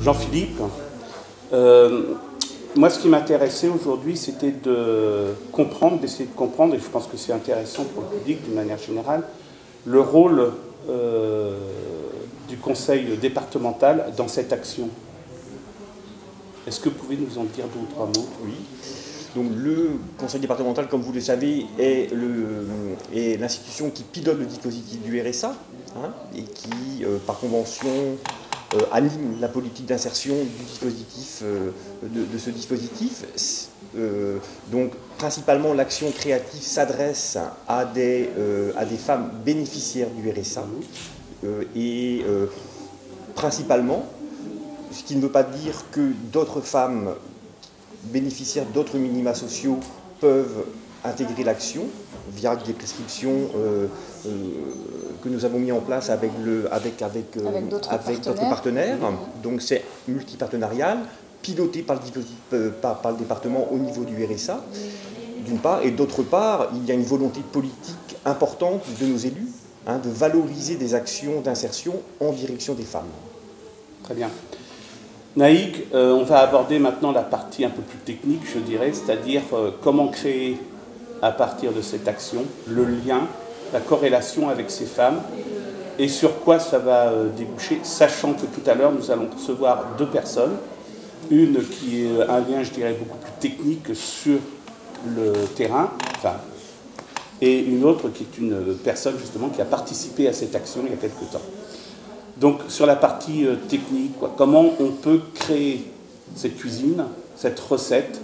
Jean-Philippe. Moi, ce qui m'intéressait aujourd'hui, c'était d'essayer de comprendre, et je pense que c'est intéressant pour le public d'une manière générale, le rôle du conseil départemental dans cette action. Est-ce que vous pouvez nous en dire 2 ou 3 mots? Oui. Donc le conseil départemental, comme vous le savez, est l'institution qui pilote le dispositif du RSA, et qui, par convention, anime la politique d'insertion du dispositif, de ce dispositif. Donc principalement l'action créative s'adresse à des femmes bénéficiaires du RSA, et principalement, ce qui ne veut pas dire que d'autres femmes bénéficiaires d'autres minima sociaux peuvent intégrer l'action via des prescriptions que nous avons mis en place avec d'autres partenaires. Donc c'est multipartenarial, piloté par le département au niveau du RSA, d'une part, et d'autre part, il y a une volonté politique importante de nos élus de valoriser des actions d'insertion en direction des femmes. Très bien. Naïk, on va aborder maintenant la partie un peu plus technique, je dirais, c'est-à-dire comment créer à partir de cette action le lien, la corrélation avec ces femmes et sur quoi ça va déboucher, sachant que tout à l'heure nous allons recevoir 2 personnes, une qui est un lien, je dirais, beaucoup plus technique sur le terrain, et une autre qui est une personne justement qui a participé à cette action il y a quelque temps. Donc sur la partie technique, comment on peut créer cette cuisine, cette recette,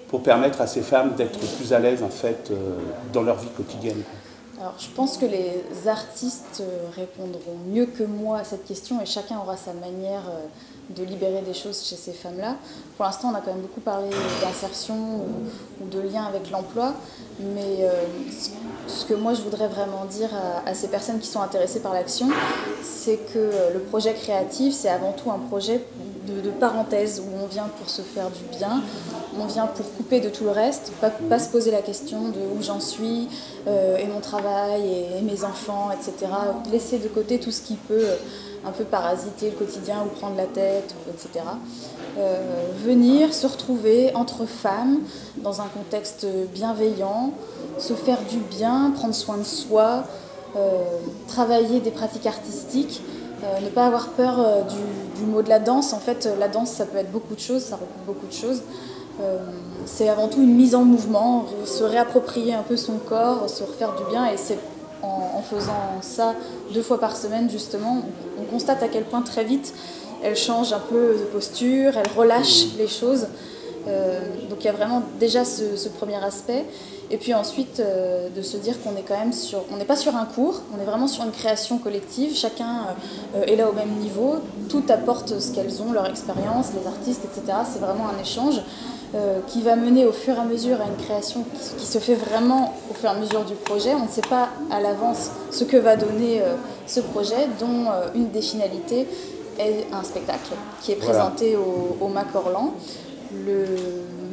pour permettre à ces femmes d'être plus à l'aise en fait dans leur vie quotidienne? Alors, je pense que les artistes répondront mieux que moi à cette question et chacun aura sa manière de libérer des choses chez ces femmes-là. Pour l'instant, on a quand même beaucoup parlé d'insertion ou de lien avec l'emploi, mais ce que moi je voudrais vraiment dire à ces personnes qui sont intéressées par l'action, c'est que le projet créatif, c'est avant tout un projet de parenthèse où on vient pour se faire du bien, on vient pour couper de tout le reste, pas se poser la question de où j'en suis, et mon travail, et mes enfants, etc. Laisser de côté tout ce qui peut un peu parasiter le quotidien ou prendre la tête, etc. Venir se retrouver entre femmes dans un contexte bienveillant, se faire du bien, prendre soin de soi, travailler des pratiques artistiques, ne pas avoir peur du mot de la danse. En fait, la danse, ça peut être beaucoup de choses, ça recoupe beaucoup de choses. C'est avant tout une mise en mouvement, se réapproprier un peu son corps, se refaire du bien, et c'est en faisant ça 2 fois par semaine, justement, on constate à quel point très vite elle change un peu de posture, elle relâche les choses. Donc il y a vraiment déjà ce premier aspect. Et puis ensuite, de se dire qu'on est quand même on n'est pas sur un cours, on est vraiment sur une création collective. Chacun est là au même niveau, tout apporte ce qu'elles ont, leur expérience, les artistes, etc. C'est vraiment un échange qui va mener au fur et à mesure à une création qui se fait vraiment au fur et à mesure du projet. On ne sait pas à l'avance ce que va donner ce projet, dont une des finalités est un spectacle qui est présenté au MAC Orlan le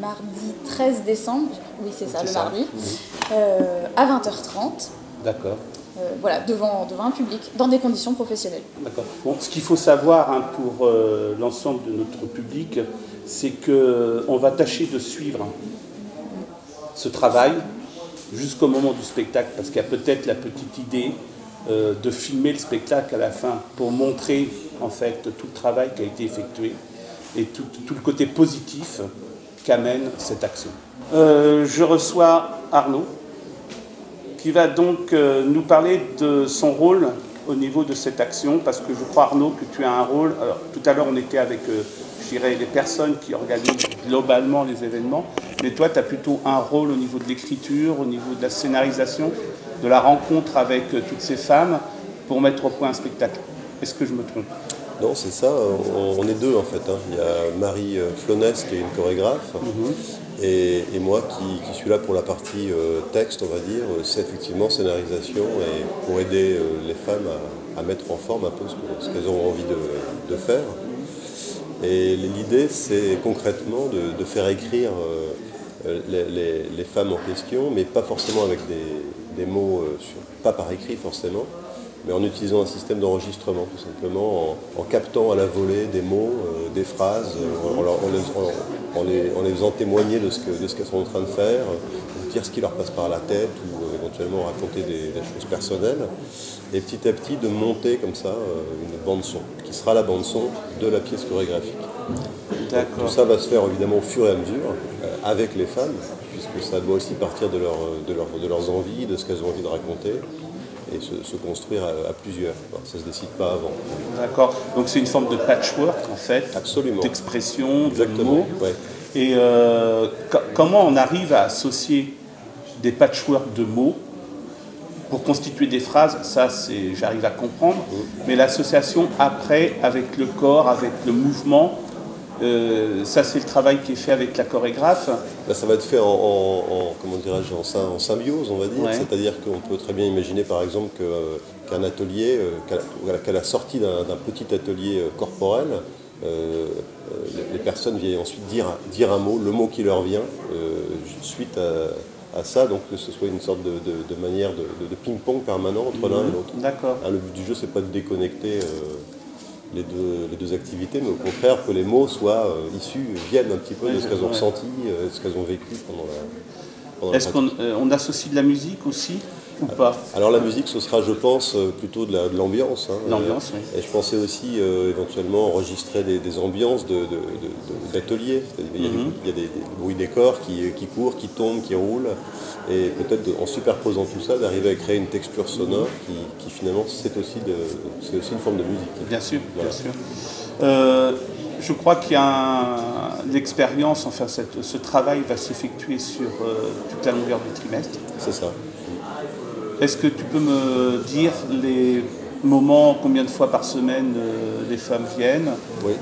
mardi 13 décembre, oui c'est ça, le mardi, à 20h30. D'accord. Voilà, devant un public, dans des conditions professionnelles. D'accord. Bon, ce qu'il faut savoir pour l'ensemble de notre public, c'est qu'on va tâcher de suivre ce travail jusqu'au moment du spectacle, parce qu'il y a peut-être la petite idée de filmer le spectacle à la fin pour montrer en fait tout le travail qui a été effectué et tout le côté positif qu'amène cette action. Je reçois Arnaud, qui va donc nous parler de son rôle au niveau de cette action, parce que je crois, Arnaud, que tu as un rôle. Alors, tout à l'heure, on était avec, je dirais, les personnes qui organisent globalement les événements, mais toi, tu as plutôt un rôle au niveau de l'écriture, au niveau de la scénarisation, de la rencontre avec toutes ces femmes pour mettre au point un spectacle. Est-ce que je me trompe? Non, c'est ça, on est 2 en fait. Il y a Marie Flonès qui est une chorégraphe, et moi qui suis là pour la partie texte, on va dire. C'est effectivement scénarisation, et pour aider les femmes à mettre en forme un peu ce qu'elles ont envie de faire. Et l'idée, c'est concrètement de faire écrire les femmes en question, mais pas forcément avec des mots, pas par écrit forcément, mais en utilisant un système d'enregistrement, tout simplement, en captant à la volée des mots, des phrases, en les faisant témoigner de ce qu'elles sont en train de faire, dire ce qui leur passe par la tête, ou éventuellement raconter des choses personnelles, et petit à petit de monter comme ça une bande-son, qui sera la bande-son de la pièce chorégraphique. Tout ça va se faire évidemment au fur et à mesure, avec les femmes, puisque ça doit aussi partir de leurs envies, de ce qu'elles ont envie de raconter, et se construire à plusieurs. Alors, ça ne se décide pas avant. D'accord. Donc c'est une forme de patchwork, en fait, d'expression, de mots. Ouais. Et comment on arrive à associer des patchworks de mots pour constituer des phrases, ça j'arrive à comprendre, mais l'association après avec le corps, avec le mouvement, ça c'est le travail qui est fait avec la chorégraphe. Là, ça va être fait comment dirais-je, en symbiose, on va dire. Ouais. C'est-à-dire qu'on peut très bien imaginer par exemple qu'un atelier, qu'à la sortie d'un petit atelier corporel, les personnes viennent ensuite dire un mot, le mot qui leur vient, suite à ça, donc que ce soit une sorte de manière de ping-pong permanent entre l'un et l'autre. D'accord. Le but du jeu, c'est pas de déconnecter les deux activités, mais au contraire que les mots soient viennent un petit peu de ce qu'elles ont ressenti, de ce qu'elles ont vécu pendant la Est-ce qu'on associe de la musique aussi ou pas? Alors la musique, ce sera, je pense, plutôt de l'ambiance. L'ambiance, oui. Et je pensais aussi éventuellement enregistrer des ambiances d'ateliers. Il y a des bruits des corps qui courent, qui tombent, qui roulent. Et peut-être en superposant tout ça, d'arriver à créer une texture sonore qui finalement, c'est aussi une forme de musique. Bien sûr, voilà. Bien sûr. Je crois qu'il y a l'expérience, enfin ce travail va s'effectuer sur toute la longueur du trimestre. C'est ça. Est-ce que tu peux me dire les moments, combien de fois par semaine les femmes viennent? Oui.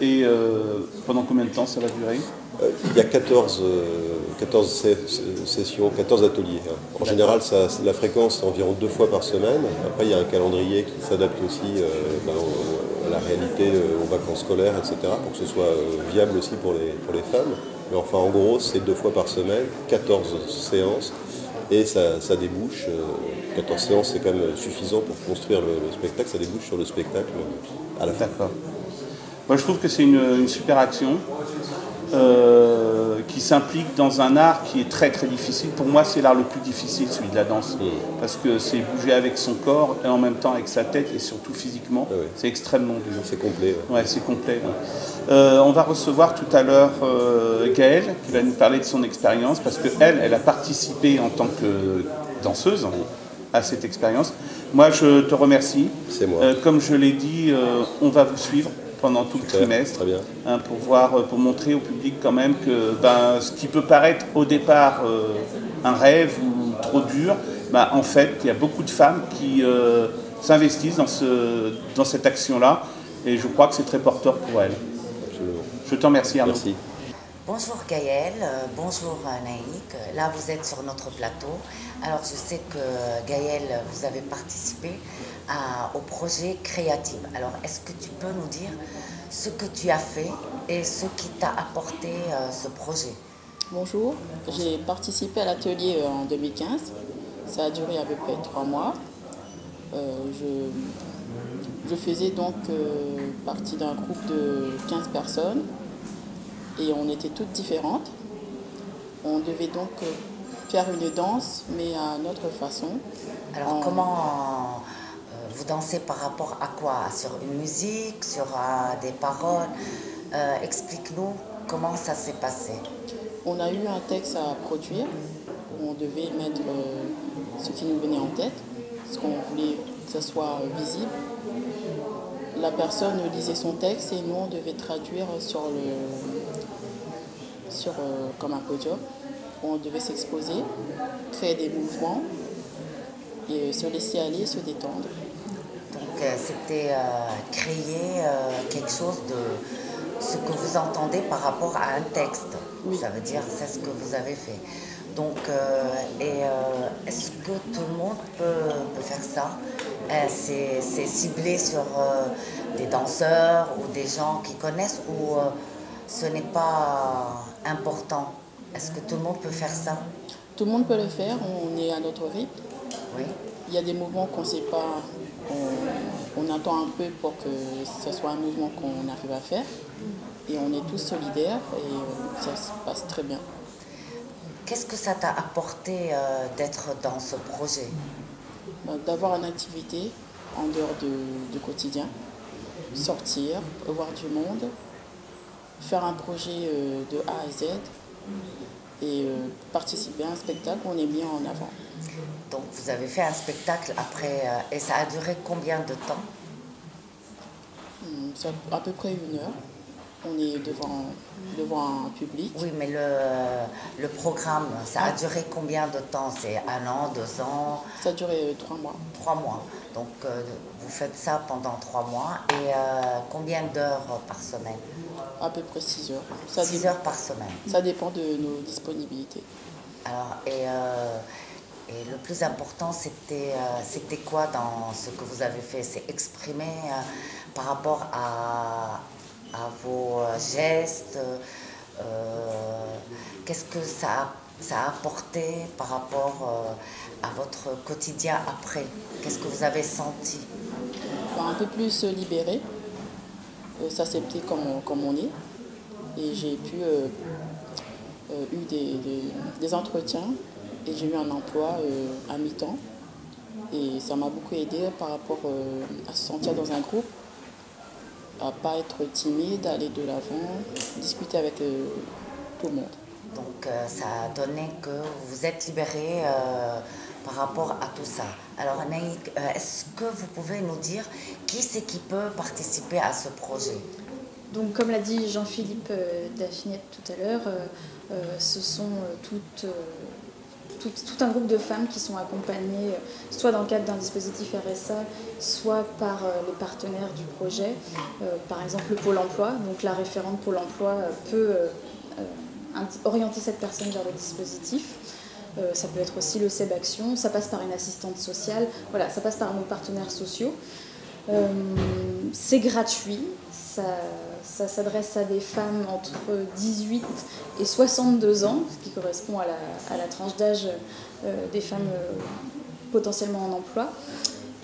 Et pendant combien de temps ça va durer? Il y a 14 sessions, 14 ateliers. En général, la fréquence est environ 2 fois par semaine. Après, il y a un calendrier qui s'adapte aussi à la réalité, aux vacances scolaires, etc., pour que ce soit viable aussi pour les femmes. Mais enfin, en gros, c'est 2 fois par semaine, 14 séances. Et ça débouche, 14 séances c'est quand même suffisant pour construire le spectacle, ça débouche sur le spectacle à la fin. D'accord. Moi je trouve que c'est une super action qui s'implique dans un art qui est très très difficile. Pour moi c'est l'art le plus difficile, celui de la danse, parce que c'est bouger avec son corps et en même temps avec sa tête et surtout physiquement, c'est extrêmement dur. C'est complet. Ouais, c'est complet. On va recevoir tout à l'heure Gaëlle qui va nous parler de son expérience parce qu'elle a participé en tant que danseuse à cette expérience. Moi, je te remercie. C'est moi. Comme je l'ai dit, on va vous suivre pendant tout le trimestre, très bien. Pour montrer au public quand même que ce qui peut paraître au départ un rêve ou trop dur, en fait, il y a beaucoup de femmes qui s'investissent dans cette action-là et je crois que c'est très porteur pour elles. Absolument. Je te remercie, Arnaud. Merci. Bonjour Gaëlle, bonjour Naïk. Là vous êtes sur notre plateau. Alors je sais que Gaëlle, vous avez participé au projet Créative. Alors est-ce que tu peux nous dire ce que tu as fait et ce qui t'a apporté ce projet? Bonjour, j'ai participé à l'atelier en 2015. Ça a duré à peu près 3 mois. Je faisais donc partie d'un groupe de 15 personnes. Et on était toutes différentes. On devait donc faire une danse, mais à notre façon. Alors comment vous dansez par rapport à quoi? Sur une musique, sur des paroles? Explique-nous comment ça s'est passé. On a eu un texte à produire, où on devait mettre ce qui nous venait en tête, ce qu'on voulait que ça soit visible. La personne lisait son texte et nous on devait traduire comme un podium, où on devait s'exposer, créer des mouvements et se laisser aller, se détendre. Donc c'était créer quelque chose de ce que vous entendez par rapport à un texte. Oui. Ça veut dire c'est ce que vous avez fait. Donc est-ce que tout le monde peut faire ça? C'est ciblé sur des danseurs ou des gens qui connaissent ou ce n'est pas important? Est-ce que tout le monde peut faire ça? Tout le monde peut le faire, on est à notre rythme. Oui. Il y a des mouvements qu'on ne sait pas, on attend un peu pour que ce soit un mouvement qu'on arrive à faire. Et on est tous solidaires et ça se passe très bien. Qu'est-ce que ça t'a apporté d'être dans ce projet? D'avoir une activité en dehors du quotidien, sortir, voir du monde, faire un projet de A à Z et participer à un spectacle où on est mis en avant. Donc vous avez fait un spectacle après, et ça a duré combien de temps? C'est à peu près 1 heure. On est devant un public. Oui, mais le programme, ça a duré combien de temps? C'est 1 an, 2 ans? Ça a duré 3 mois. 3 mois. Donc vous faites ça pendant 3 mois. Et combien d'heures par semaine? À peu près 6 heures. 6 heures par semaine. Ça dépend de nos disponibilités. Alors, et le plus important, c'était quoi dans ce que vous avez fait? C'est exprimer par rapport à vos gestes, qu'est-ce que ça a apporté par rapport à votre quotidien après? Qu'est-ce que vous avez senti? Un peu plus libéré, s'accepter comme on est. Et j'ai eu des entretiens et j'ai eu un emploi à mi-temps. Et ça m'a beaucoup aidé par rapport à se sentir dans un groupe, à ne pas être timide, à aller de l'avant, discuter avec tout le monde. Donc ça a donné que vous êtes libéré par rapport à tout ça. Alors Anaïk, est-ce que vous pouvez nous dire qui c'est qui peut participer à ce projet? Donc comme l'a dit Jean-Philippe Daphniette tout à l'heure, ce sont tout un groupe de femmes qui sont accompagnées soit dans le cadre d'un dispositif RSA, soit par les partenaires du projet. Par exemple le Pôle emploi, donc la référente Pôle emploi peut orienter cette personne vers le dispositif. Ça peut être aussi le CEB Action, ça passe par une assistante sociale, voilà, ça passe par nos partenaires sociaux. C'est gratuit, ça s'adresse à des femmes entre 18 et 62 ans, ce qui correspond à la tranche d'âge des femmes potentiellement en emploi.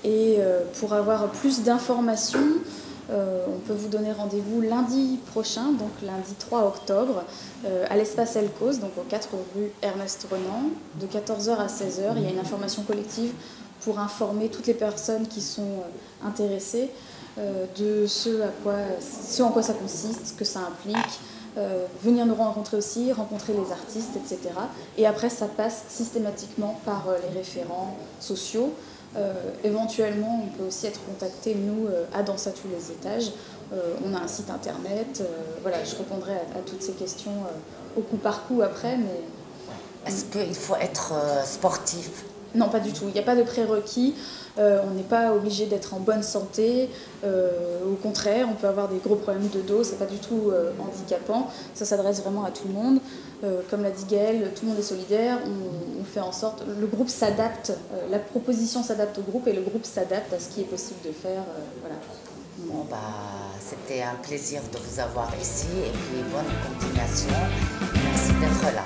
Et pour avoir plus d'informations, on peut vous donner rendez-vous lundi prochain, donc lundi 3 octobre, à l'espace Elle Cause, donc aux 4 rue Ernest Renan, de 14h à 16h. Il y a une information collective pour informer toutes les personnes qui sont intéressées de ce en quoi ça consiste, ce que ça implique, venir nous rencontrer aussi, rencontrer les artistes, etc. Et après, ça passe systématiquement par les référents sociaux. Éventuellement, on peut aussi être contacté, nous, à Danse à tous les étages. On a un site internet. Voilà, je répondrai à toutes ces questions au coup par coup après. Mais est-ce qu'il faut être sportif? Non, pas du tout. Il n'y a pas de prérequis. On n'est pas obligé d'être en bonne santé. Au contraire, on peut avoir des gros problèmes de dos. C'est pas du tout handicapant. Ça s'adresse vraiment à tout le monde. Comme l'a dit Gaëlle, tout le monde est solidaire. On fait en sorte. Le groupe s'adapte. La proposition s'adapte au groupe et le groupe s'adapte à ce qui est possible de faire. Voilà. Bon, c'était un plaisir de vous avoir ici et puis bonne continuation. Merci d'être là.